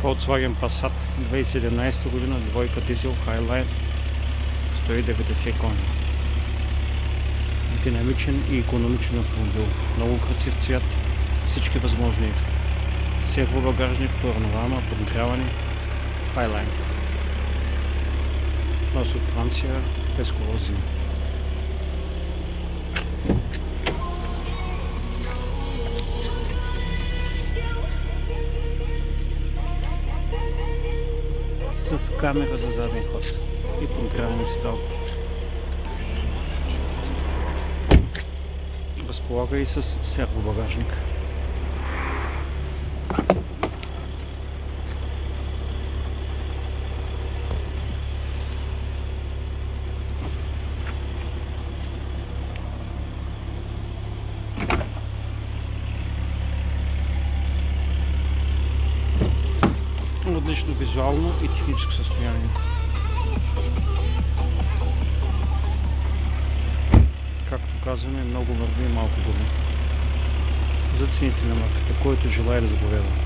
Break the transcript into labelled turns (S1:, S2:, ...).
S1: Volkswagen Passat 2017 година, двойка дизел Highline, 190 коня. Динамичен и икономичен автомобил, много красив цвят, всички възможни екстра. Сервобагажник, панорама, подгряване, Highline. Внос от Франция, без корозия. С камера за заден ход и подгряване седалка. Разполага и с сервобагажник. Отлично визуално и техническо състояние. Както казваме, много върви и малко губи. За цените на марката, който желае да заповяда.